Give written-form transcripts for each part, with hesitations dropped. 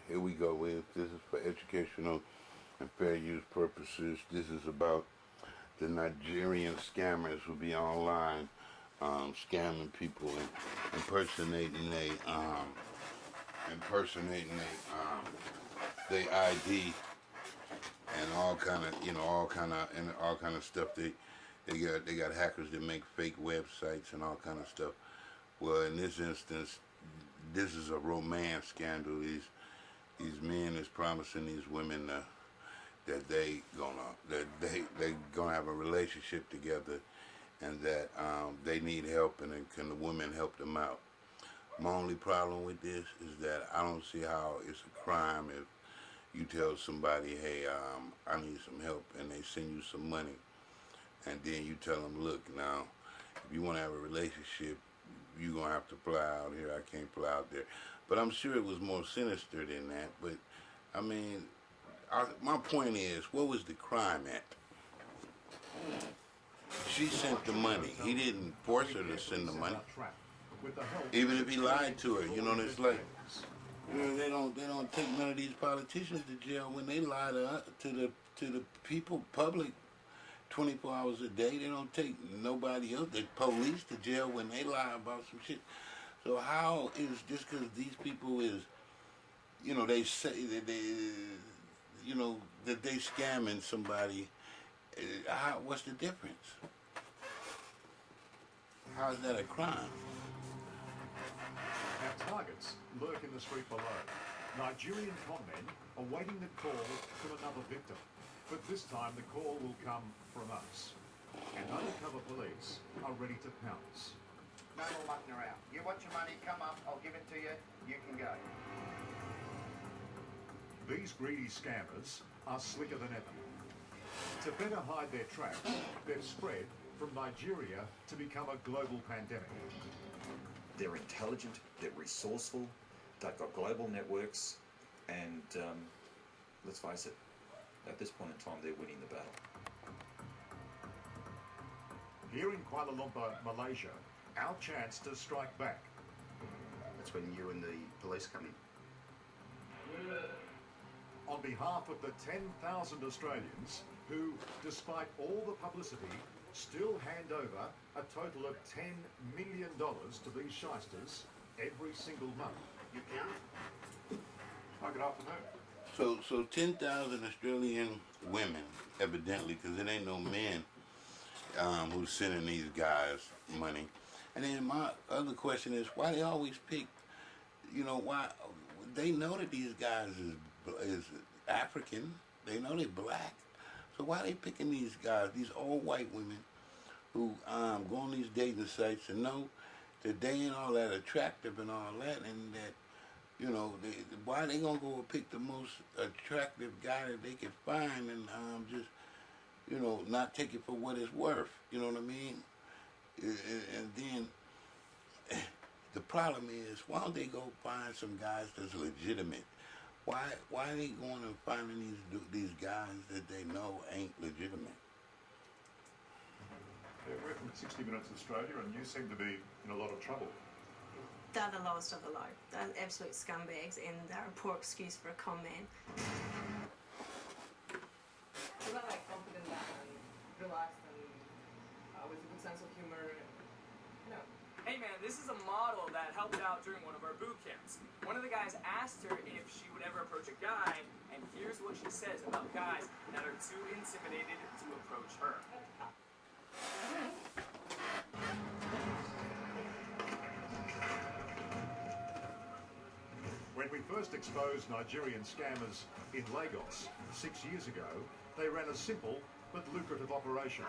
here we go. This is for educational and fair use purposes. This is about the Nigerian scammers who be online scamming people and impersonating they ID and all kind of stuff. They got hackers that make fake websites and all kind of stuff. Well, in this instance, this is a romance scandal. These men is promising these women that they gonna have a relationship together, and that they need help, and then can the women help them out. My only problem with this is that I don't see how it's a crime if you tell somebody, hey, I need some help, and they send you some money, and then you tell them, look, now, if you want to have a relationship, you're going to have to fly out here. I can't fly out there. But I'm sure it was more sinister than that. But, I mean, my point is, what was the crime at? She sent the money. He didn't force her to send the money. Even if he lied to her, it's like, they don't take none of these politicians to jail when they lie to the people, public, 24 hours a day. They don't take nobody else, the police, to jail when they lie about some shit. So how is just because these people is, they say that that they scamming somebody? What's the difference? How is that a crime? Our targets lurk in the street below. Nigerian conmen awaiting the call from another victim. But this time the call will come from us. And undercover police are ready to pounce. No more mucking around. You want your money, come up, I'll give it to you, you can go. These greedy scammers are slicker than ever. To better hide their tracks, they've spread from Nigeria to become a global pandemic. They're intelligent, they're resourceful, they've got global networks, and let's face it, at this point in time, they're winning the battle. Here in Kuala Lumpur, Malaysia, our chance to strike back. That's when you and the police come in. On behalf of the 10,000 Australians who, despite all the publicity, still hand over a total of $10 million to these shysters every single month. You count? Oh, good afternoon. So 10,000 Australian women, evidently, because it ain't no men who's sending these guys money. And then my other question is, why they always pick, why they know that these guys is African, they know they black, so why they picking these guys, these old white women who go on these dating sites and know that they ain't all that attractive and all that, and that why they gonna go and pick the most attractive guy that they can find and just not take it for what it's worth? You know what I mean? And then the problem is, why don't they go find some guys that's legitimate? Why are they going and finding these guys that they know ain't legitimate? Yeah, we're from 60 Minutes Australia, and you seem to be in a lot of trouble. They're the lowest of the low. They're absolute scumbags, and they're a poor excuse for a con man. Was that like confident and relaxed and with a good sense of humor? No. Hey man, this is a model that helped out during one of our boot camps. One of the guys asked her if she would ever approach a guy, and here's what she says about guys that are too intimidated to approach her. When we first exposed Nigerian scammers in Lagos 6 years ago, they ran a simple but lucrative operation,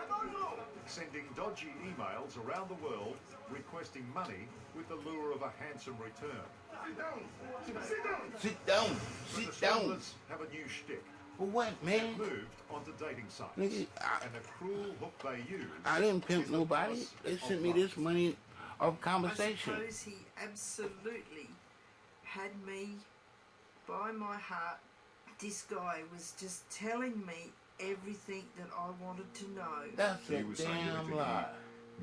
sending dodgy emails around the world requesting money with the lure of a handsome return. Sit down. But the smugglers have a new shtick. For what, man? They've moved onto dating sites, Nigga, and the cruel hook they use. I didn't pimp nobody. They sent me this money off I conversation. suppose he absolutely had me by my heart. This guy was just telling me everything that I wanted to know. That's He a was saying damn everything lie.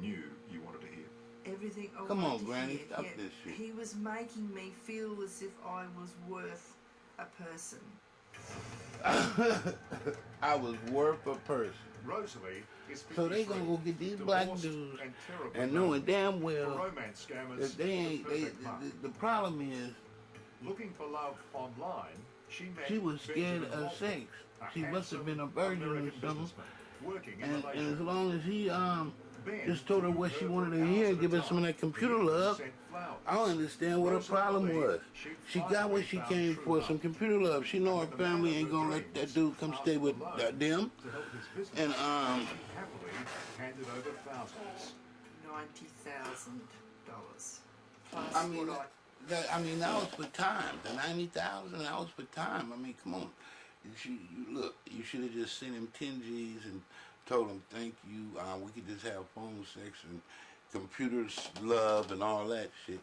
he knew you wanted to hear. Everything I Come wanted on, to Granny, hear. stop Yeah, this shit. he was making me feel as if I was worth a person. I was worth a person. Rosalie is 53, So they gonna go get these black divorced dudes and terribly and knowing lonely. damn For well romance scammers, that they ain't. the They, perfect mark. the problem is Looking for love online, she met she was scared Benjamin of Walton, sex. a She must have been a handsome virgin or American something. businessman working in And Malaysia. as long as he Ben just told her flew what she her wanted for to hear hours and at give a her some of time. that computer He love, sent flowers. I don't understand what her Rosalie problem believed was. she'd She got finally what she found came true for, love. some computer love. She know her And the man family of ain't her gonna let dreams that dude come asked stay for with loans them. to help his business. And She happily handed over thousands. $90,000 plus I mean, what that was for time. The 90,000, that was for time. I mean, come on. Look, you should have just sent him 10 G's and told him thank you. We could just have phone sex and computers love and all that shit.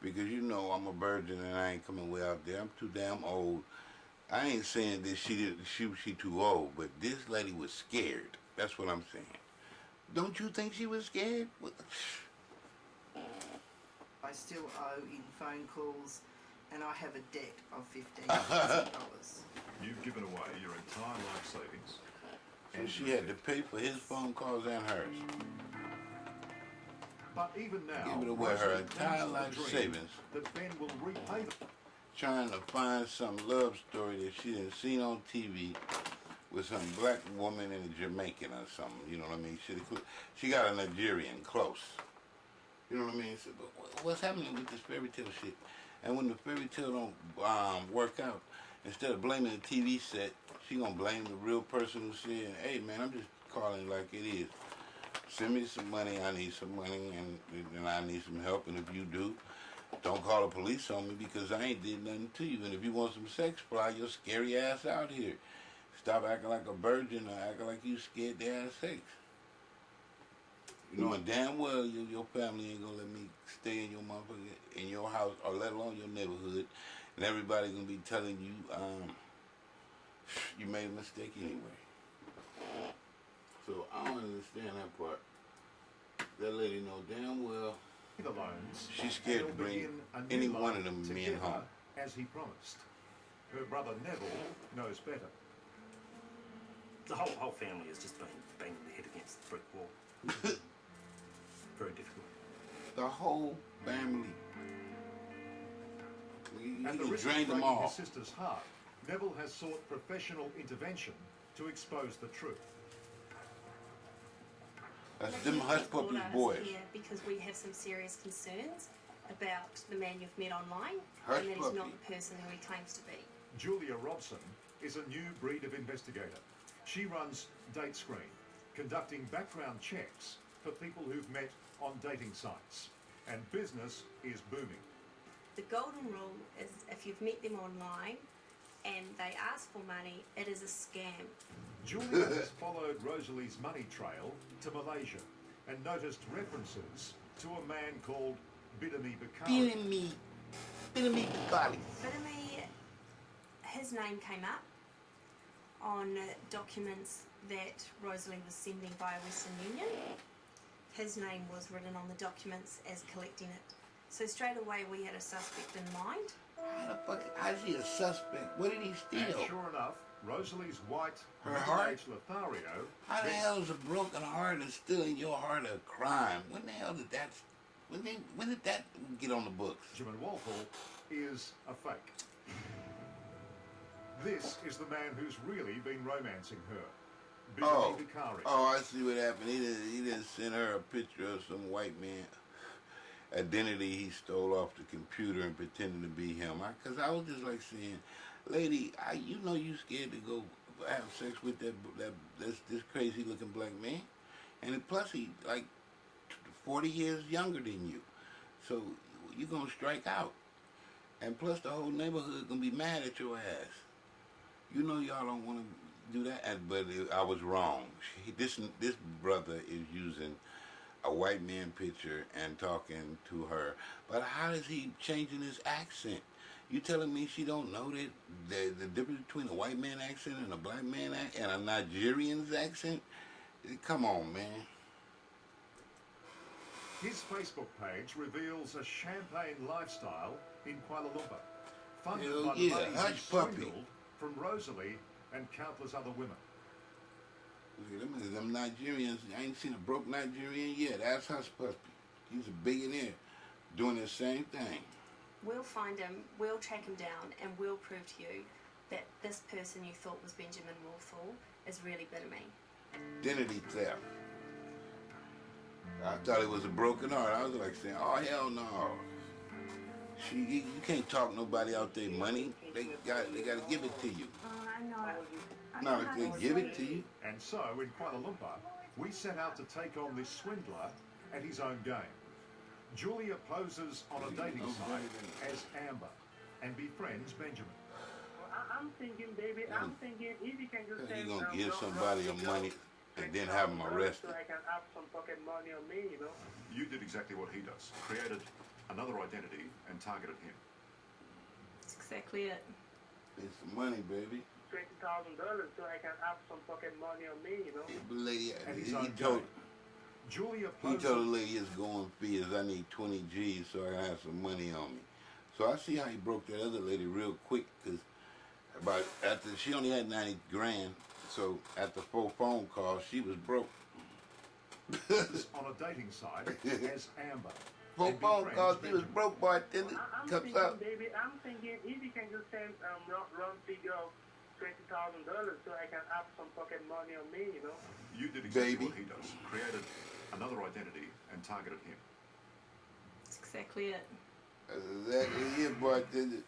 Because you know I'm a virgin and I ain't coming way out there. I'm too damn old. I ain't saying that she too old, but this lady was scared. That's what I'm saying. Don't you think she was scared? I still owe in phone calls, and I have a debt of $15,000. You've given away your entire life savings. And she had to pay for his phone calls and hers. But even now, Give it away her Rosalie entire clings to the life dream savings. that Ben will repay them. Trying to find some love story that she didn't seen on TV with some black woman and a Jamaican or something. You know what I mean? She got a Nigerian close. You know what I mean? So, what's happening with this fairy tale shit? And when the fairy tale don't work out, instead of blaming the TV set, she gonna blame the real person who said, "Hey man, I'm just calling like it is. Send me some money. I need some money, and I need some help. And if you do, don't call the police on me because I ain't did nothing to you. And if you want some sex, fly your scary ass out here. Stop acting like a virgin or acting like you scared to have sex. You know, and damn well your family ain't gonna let me stay in your motherfucker, in your house, or let alone your neighborhood. And everybody gonna be telling you, you made a mistake anyway." So I don't understand that part. That lady know damn well The loans, she's scared to and bring they'll begin a new any life one of them men together, home. as he promised. Her brother Neville knows better. The whole family has just been banging their head against the brick wall. Very difficult. The whole family. You At the can risk of drain them breaking all. his sister's heart, Neville has sought professional intervention to expose the truth. That's But them he hush has brought puppies us boys. here because we have some serious concerns about the man you've met online, Hush and that he's puppy. not the person who he claims to be. Julia Robson is a new breed of investigator. She runs Date Screen, conducting background checks for people who've met on dating sites. And business is booming. The golden rule is if you've met them online and they ask for money, it is a scam. Julia has followed Rosalie's money trail to Malaysia and noticed references to a man called Bidami Bakari. Bidami Bakari. But I mean, his name came up on documents that Rosalie was sending via Western Union. His name was written on the documents as collecting it. So straight away we had a suspect in mind. How's he a suspect? What did he And steal? sure enough, Rosalie's white, Her heart? middle-aged Lothario. How the hell is a broken heart and stealing your heart a crime? When the hell did that? When did that get on the books? Benjamin Walpole is a fake. This is the man who's really been romancing her. Bidami Bakari. I see what happened. He didn't send her a picture of some white man identity he stole off the computer and pretended to be him. Cause I was just like saying, lady, you know you scared to go have sex with this crazy looking black man, and plus he like 40 years younger than you, so you gonna strike out, and plus the whole neighborhood gonna be mad at your ass. You know y'all don't want to do that, but I was wrong. This brother is using a white man picture and talking to her. But how is he changing his accent? You telling me she don't know that the difference between a white man accent and a black man accent and a Nigerian's accent? Come on, man. His Facebook page reveals a champagne lifestyle in Kuala Lumpur. funded Hell by the yeah, money he hush puppy. swindled from Rosalie and countless other women. Look at them Nigerians. I ain't seen a broke Nigerian yet. That's Hush Puppy. He's a billionaire doing the same thing. We'll find him, we'll track him down, and we'll prove to you that this person you thought was Benjamin Wolfall is really Bidemy. Identity theft. I thought it was a broken heart. I was like saying, oh, hell no. You can't talk nobody out their money. They got to give it to you. I know. Not if they give it to you. And so, in Kuala Lumpur, we set out to take on this swindler at his own game. Julia poses on a dating site as Amber and befriends Benjamin. I'm thinking, baby, I'm thinking if you can just You're going to give somebody your money and then have them arrested. So I can have some pocket money on me, you know. You did exactly what he does. Created another identity and targeted him. That's exactly it. It's the money, baby. $20,000 so I can have some pocket money on me, you know. The lady, And his he own told game. Julia the poses. lady his going fee is I need 20 G's so I can have some money on me. So I see how he broke that other lady real quick because after she only had 90 grand, so after 4 phone calls, she was broke. On a dating site as Amber. 4 and phone befriends calls, she was Benjamin. broke, bartender. I'm Cups thinking, up. baby, I'm thinking if you can just send round figure of $20,000 so I can have some pocket money on me, you know. You did exactly Baby. what he does. Created another identity and targeted him. That's exactly it. That's exactly it, bartender.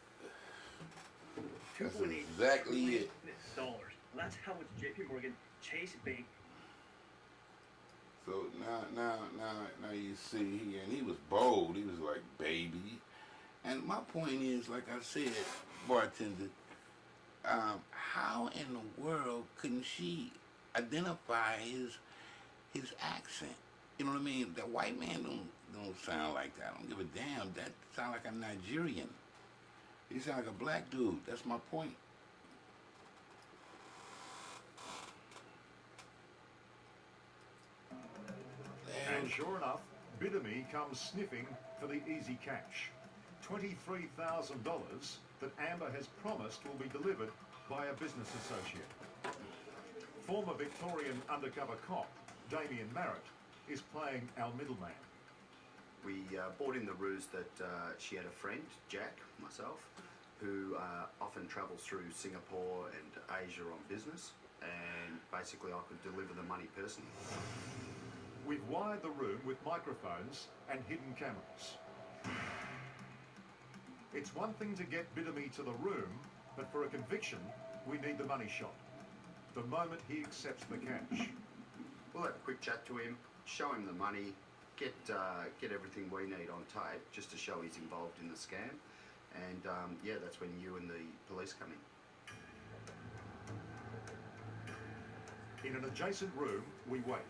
That's exactly it. Dollars. That's how much JP Morgan, Chase Bank. So now you see here, and he was bold. He was like, baby. And my point is, like I said, bartender, how in the world couldn't she identify his accent? You know what I mean? That white man don't sound like that. I don't give a damn. That sound like a Nigerian. He sound like a black dude. That's my point. And sure enough, Bidemy comes sniffing for the easy cash. $23,000 that Amber has promised will be delivered by a business associate. Former Victorian undercover cop, Damien Marrett, is playing our middleman. We bought in the ruse that she had a friend, Jack, myself, who often travels through Singapore and Asia on business, and basically I could deliver the money personally. We've wired the room with microphones and hidden cameras. It's one thing to get Bidemy to the room, but for a conviction, we need the money shot. The moment he accepts the cash. We'll have a quick chat to him, show him the money, get everything we need on tape, just to show he's involved in the scam. And yeah, that's when you and the police come in. In an adjacent room, we wait,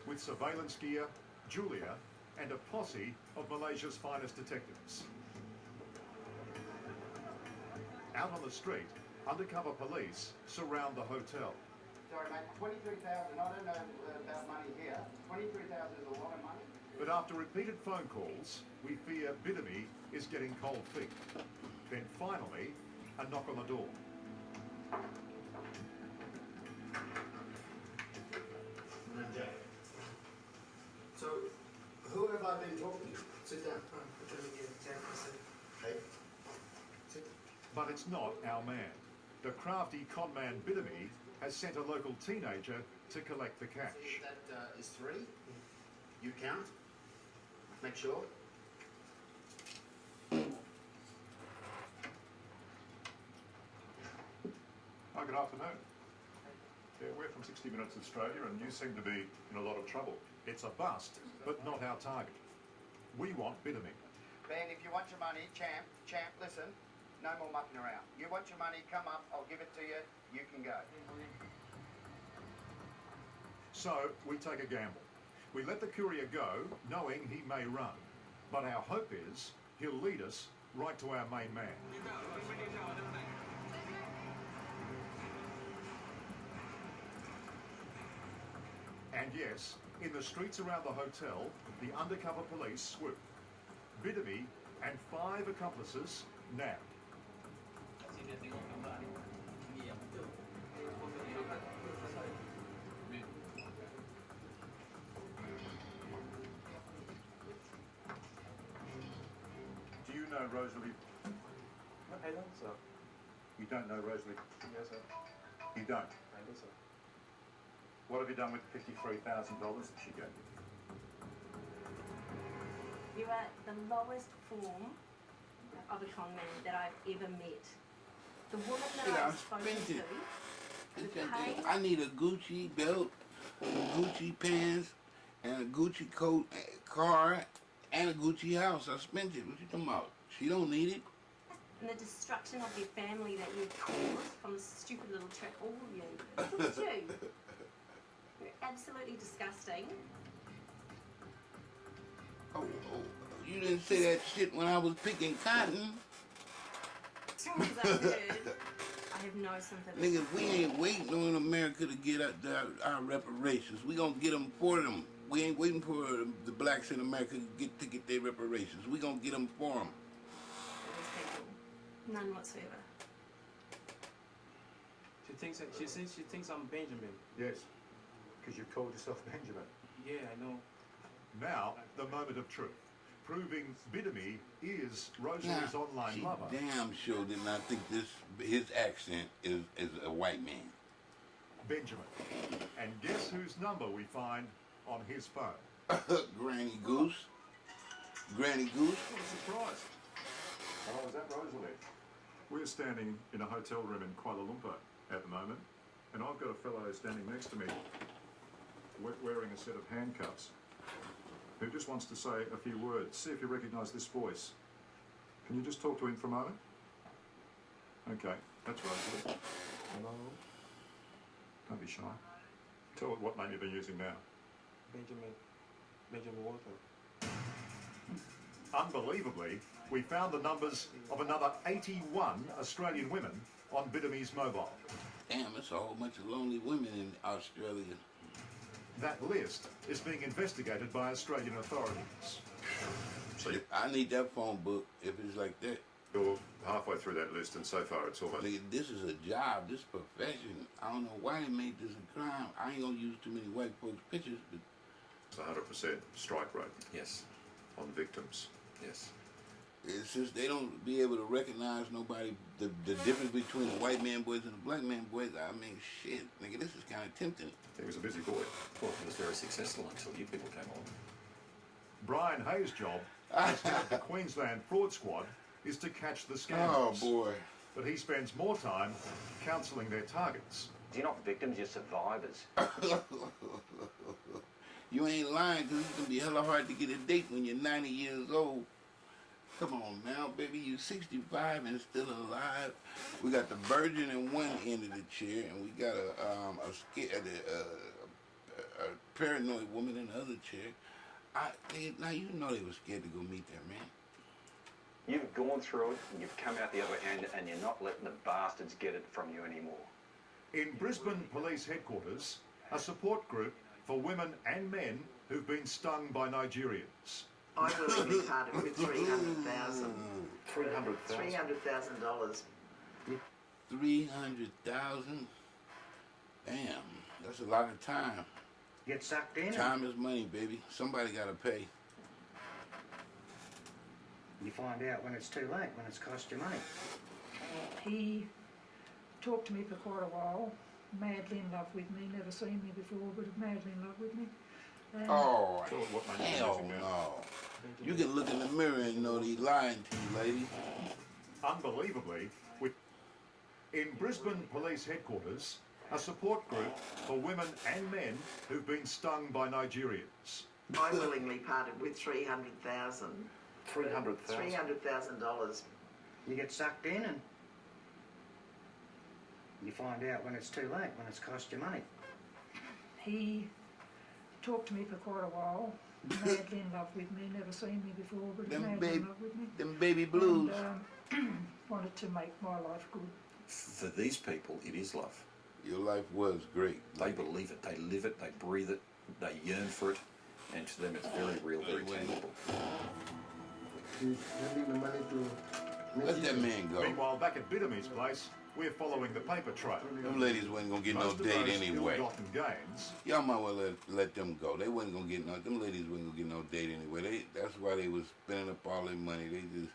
with surveillance gear, Julia, and a posse of Malaysia's finest detectives. Out on the street, undercover police surround the hotel. Sorry mate, 23,000, I don't know about money here. 23,000 is a lot of money. But after repeated phone calls, we fear Bidemy is getting cold feet. Then finally, a knock on the door. So, who have I been talking to? Sit down. Hey. Sit. But it's not our man. The crafty conman Bidemy has sent a local teenager to collect the cash. That is 3. You count. Make sure. Hi, good afternoon. Yeah, we're from 60 Minutes Australia and you seem to be in a lot of trouble. It's a bust, but not our target. We want Bidemy. Ben, if you want your money, champ, listen, no more mucking around. You want your money, come up, I'll give it to you, you can go. So, we take a gamble. We let the courier go, knowing he may run. But our hope is he'll lead us right to our main man. And yes, in the streets around the hotel, the undercover police swoop. Bidemy and 5 accomplices nabbed. Do you know Rosalie? I don't, sir. You don't know Rosalie? Yes, sir. You don't? I do, sir. What have you done with the $53,000 that she gave you? You are the lowest form of a con man that I've ever met. The woman that Yeah, I I've spoken spent to, it. the pay, I need a Gucci belt, Gucci pants, and a Gucci coat, car, and a Gucci house. I spent it. What you talking about? She don't need it. and the destruction of your family that you've caused from this stupid little trick, all of you. Look at you. You're absolutely disgusting. Oh, you didn't say that shit when I was picking cotton. As soon as I heard, I have no sympathy. Niggas, we ain't waiting on America to get our reparations. We gonna get them for them. We ain't waiting for the blacks in America to get their reparations. We gonna get them for them. These people, none whatsoever. She says she thinks I'm Benjamin. Yes, because you called yourself Benjamin. Yeah, I know. Now, the moment of truth, proving Bidemy is Rosalie's online she lover. damn sure did not think his accent is a white man. Benjamin. And guess whose number we find on his phone? Granny Goose. Granny Goose. What a surprise. Oh, is that Rosalie? We're standing in a hotel room in Kuala Lumpur at the moment, and I've got a fellow standing next to me wearing a set of handcuffs who just wants to say a few words. See if you recognise this voice. Can you just talk to him for a moment? Okay, that's Rosalie. Hello. Don't be shy. Tell it what name you've been using now. Benjamin Walker. Unbelievably, we found the numbers of another 81 Australian women on Bidemy's mobile. Damn, it's a whole bunch of lonely women in Australia. That list is being investigated by Australian authorities. So I need that phone book if it's like that. You're halfway through that list, and so far it's almost... Nigga, this is a job, this profession. I don't know why they made this a crime. I ain't gonna use too many white folks' pictures, but It's 100% strike rate Yes, on victims. yes. it's just they don't be able to recognize nobody, the difference between the white man boys and the black man boys. I mean, shit, nigga, this is kind of tempting. He was a busy boy. Well, it was very successful until you people came on. Brian Hayes' job as head of the Queensland Fraud Squad is to catch the scammers. Oh, boy. But he spends more time counselling their targets. You're not victims, you're survivors. You ain't lying, because it's going to be hella hard to get a date when you're 90 years old. Come on now, baby, you 65 and still alive. We got the virgin in one end of the chair, and we got a paranoid woman in the other chair. Now you know they were scared to go meet their man. You've gone through it, and you've come out the other end, and you're not letting the bastards get it from you anymore. In Brisbane Police Headquarters, a support group for women and men who've been stung by Nigerians. I willingly parted with $300,000. $300,000. $300,000. 300,000. Damn, that's a lot of time. Get sucked in. Time is money, baby. Somebody gotta pay. You find out when it's too late, when it's cost you money. He talked to me for quite a while, madly in love with me, never seen me before, but madly in love with me. Oh, Tell us what name you're hell using now. no. You can look in the mirror and know that he's lying to you, lady. Unbelievably, in Brisbane Police Headquarters, a support group for women and men who've been stung by Nigerians. I willingly parted with $300,000. $300,000. $300,000. You get sucked in and you find out when it's too late, when it's cost you money. He talked to me for quite a while, madly in love with me, never seen me before, but madly in love with me. Them baby blues. And wanted to make my life good. For these people, it is love. Your life was great. They believe it, they live it, they breathe it, they yearn for it, and to them it's very real, very tangible. He's having the money to Let that man go. Meanwhile, back at Bitamy's place, we're following the paper trail. Them ladies wasn't gonna get Most no of date those anyway. ill-gotten gains Y'all might well let them go. They wasn't gonna get no. Them ladies wasn't gonna get no date anyway. That's why they was spending up all their money. They just,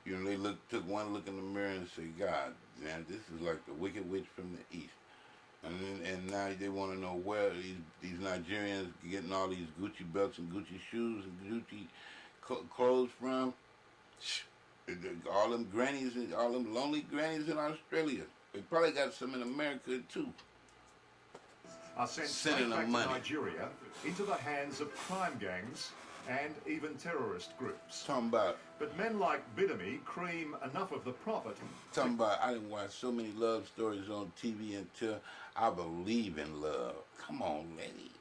they took one look in the mirror and said, "God, man, this is like the Wicked Witch from the East." And now they want to know where these Nigerians getting all these Gucci belts and Gucci shoes and Gucci clothes from. All them grannies and all them lonely grannies in Australia. They probably got some in America too. are sent Sending straight back them to money. Nigeria into the hands of crime gangs and even terrorist groups. Talking about, But men like Bidamy cream enough of the profit talking about, I didn't watch so many love stories on TV until I believe in love. Come on, lady.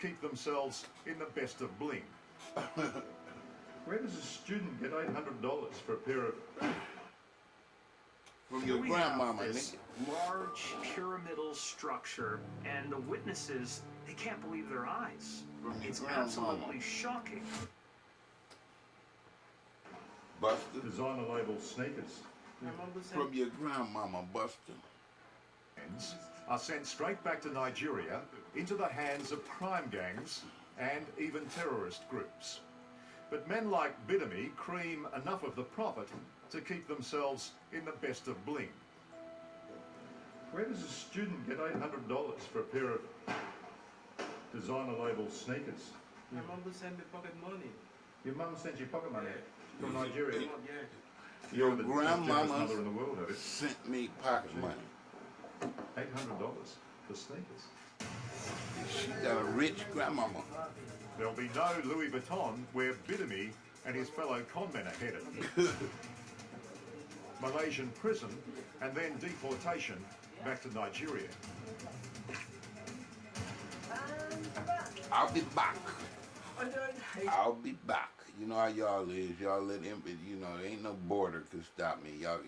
keep themselves in the best of bling. Where does a student get $800 for a pair of... From your We have grandmama, this nigga. large pyramidal structure, and the witnesses, they can't believe their eyes. It's grandmama. absolutely shocking. Buster. Designer label sneakers From your grandmama, Buster. are sent straight back to Nigeria into the hands of crime gangs and even terrorist groups. But men like Bidamy cream enough of the profit to keep themselves in the best of bling. Where does a student get $800 for a pair of designer label sneakers? My mom will send me pocket money. Your mum sends you pocket money from Nigeria? Yeah. Your You're the most generous grandmama mother in the world, have you? sent me pocket money. $800 for sneakers. She got a rich grandmama. There'll be no Louis Vuitton where Bidamy and his fellow conmen are headed. Malaysian prison and then deportation back to Nigeria. I'll be back. I don't hate I'll be back. You know how y'all is. Y'all let him, there ain't no border could stop me. Y'all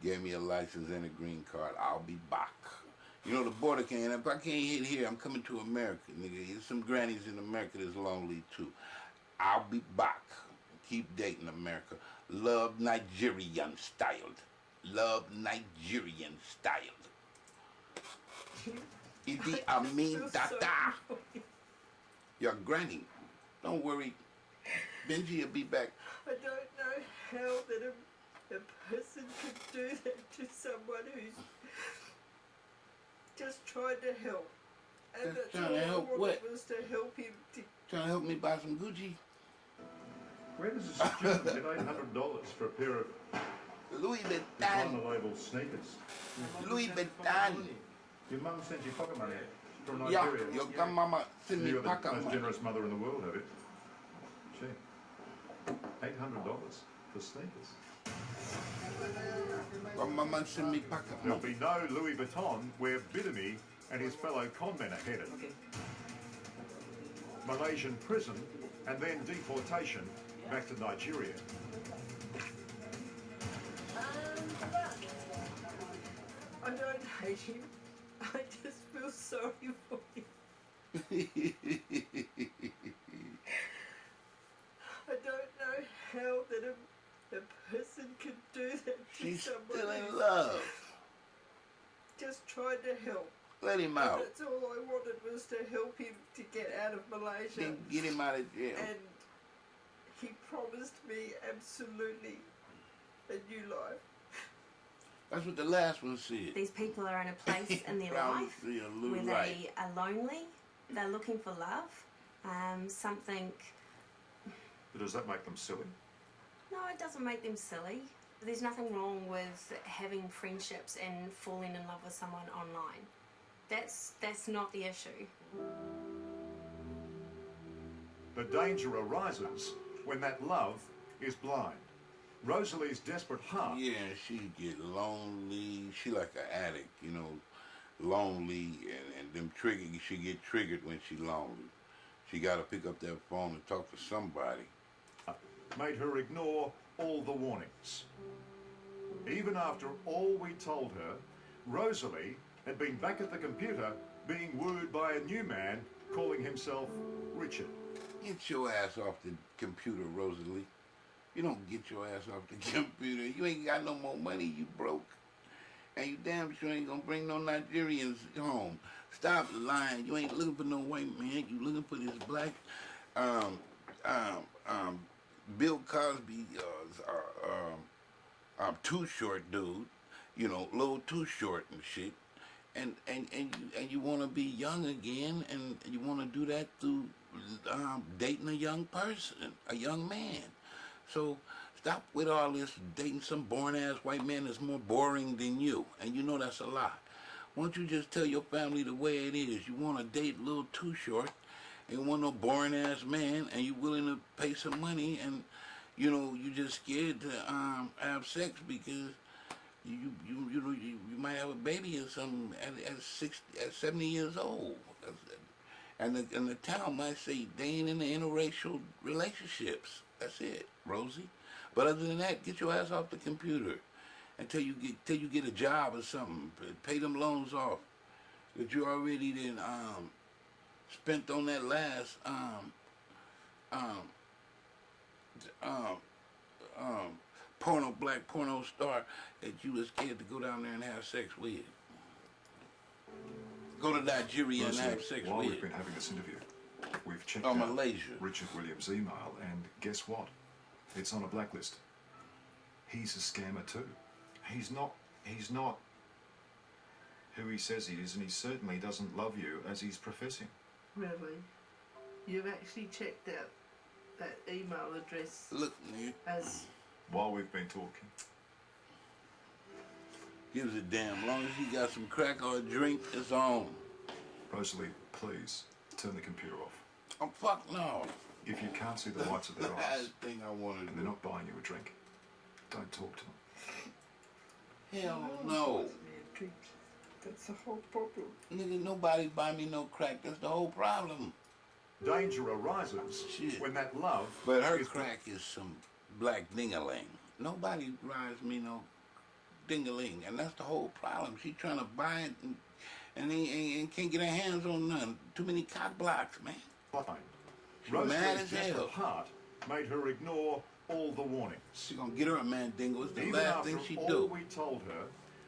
gave me a license and a green card. I'll be back. You know the border can't. If I can't hit here, I'm coming to America, nigga. There's some grannies in America that's lonely too. I'll be back. Keep dating America. Love Nigerian styled. Love Nigerian styled. Idi Amin Tata. Your granny. Don't worry. Benji will be back. I don't know how that a person could do that to someone who's just trying to help. And Just that's trying all to I help wanted what? was to help him to... Trying to help me buy some Gucci? Where does a student get $800 for a pair of Louis Vuitton. designer label sneakers? Louis Vuitton. Your mum sends you pocket money from Yeah, Nigeria? your grandmama send me You're the pocket most money. generous mother in the world, have you? Gee. $800 for sneakers. Grandmama send me pocket There'll money. be no Louis Vuitton where Bidamy and his fellow conmen are headed. Malaysian prison and then deportation back to Nigeria. I don't hate him. I just feel sorry for him. I don't know how that a person could do that to She's someone still in who's love. just trying to help. Let him And out. that's all I wanted was to help him to get out of Malaysia. Then get him out of jail. And he promised me absolutely a new life. That's what the last one said. These people are in a place in their Promise life me a little where right. they are lonely, they're looking for love, something. Does that make them silly? No, it doesn't make them silly. There's nothing wrong with having friendships and falling in love with someone online. That's not the issue. The danger arises when that love is blind. Rosalie's desperate heart Yeah, she get lonely. She like an addict, lonely, and them trigger. She get triggered when she lonely. She got to pick up that phone and talk to somebody. made her ignore all the warnings. Even after all we told her, Rosalie had been back at the computer being wooed by a new man calling himself Richard. Get your ass off the computer, Rosalie. You don't get your ass off the computer. You ain't got no more money, you broke. And you damn sure ain't gonna bring no Nigerians home. Stop lying. You ain't looking for no white man. You looking for this black, um, um, um, Bill Cosby, too short dude. You know, little too short and shit. And you want to be young again, and you want to do that through dating a young person, a young man. So stop with all this dating some boring ass white man that's more boring than you, and you know that's a lie. Why don't you just tell your family the way it is? You want to date a little too short, and you want no boring ass man, and you willing to pay some money, and you know you just scared to have sex because you might have a baby or something at 70 years old. And the town might say they ain't in the interracial relationships. That's it, Rosie. But other than that, get your ass off the computer until you get a job or something. Pay them loans off that you already then spent on that last black porno star that you was scared to go down there and have sex with. Go to Nigeria and have sex while with. We've been having this interview, we've checked out Malaysia. Richard Williams' email, and guess what? It's on a blacklist. He's a scammer too. He's not who he says he is, and he certainly doesn't love you as he's professing. Really? You've actually checked out that email address? Look, Nick. As while we've been talking. Gives a damn. Long as he got some crack or a drink, it's on. Rosalie, please turn the computer off. Oh, fuck no. If you can't see the whites of their eyes, thing I wanted and they're not buying you a drink, don't talk to them. Hell no. That's the whole problem. Nigga, nobody buy me no crack. That's the whole problem. Danger arises when that love. But her crack is some black ding-a-ling. Nobody buys me no ding-a-ling, and that's the whole problem. She trying to buy it and can't get her hands on none. Too many cock blocks, man. She mad as hell. Heart made her ignore all the warnings. She gonna get her a mandingo. It's the Even last thing she all do. we told her,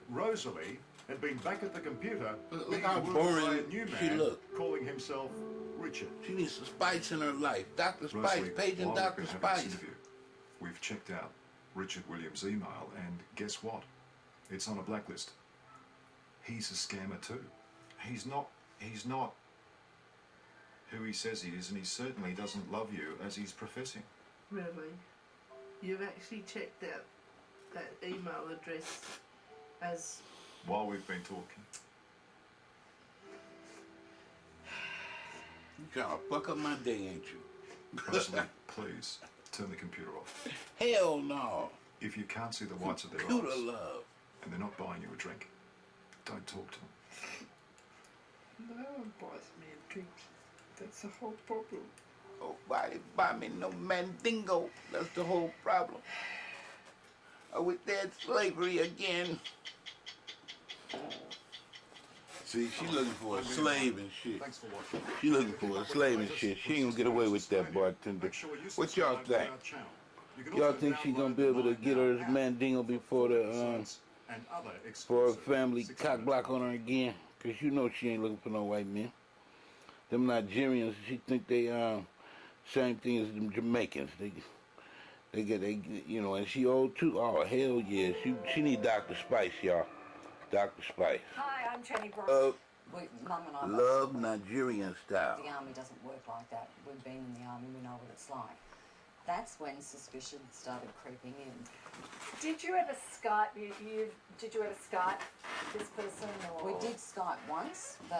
Rosalie had been back at the computer. Look how boring a new man she look. Calling himself Richard. She needs some spice in her life. Dr. Spice, Rosalie, paging while Dr. we've been having this Spice. interview, we've checked out Richard Williams' email, and guess what? It's on a blacklist. He's a scammer too. He's not who he says he is, and he certainly doesn't love you as he's professing. really? You've actually checked out that email address as While we've been talking. You trying to fuck up my day, ain't you? Rosalie, please turn the computer off. Hell no. If you can't see the whites of their Computer eyes, love. and they're not buying you a drink, don't talk to them. No one buys me a drink. That's the whole problem. Nobody buy me no mandingo. That's the whole problem. With that slavery again. See, she looking for a slave and shit. Thanks for watching. She looking for a slave and shit. She ain't gonna get away with that, bartender. What y'all think? Y'all think she gonna be able to get her mandingo before the for her family cock block on her again? Cause you know she ain't looking for no white men. Them Nigerians, she think they same thing as them Jamaicans. They you know, and she old too. Oh hell yeah, she need Dr. Spice, y'all. Dr. Spice. Hi, I'm Jenny Brown. Mum and I Love Nigerian style. The army doesn't work like that. We've been in the army, we know what it's like. That's when suspicion started creeping in. Did you ever Skype? Did you ever Skype this person? Or? We did Skype once, but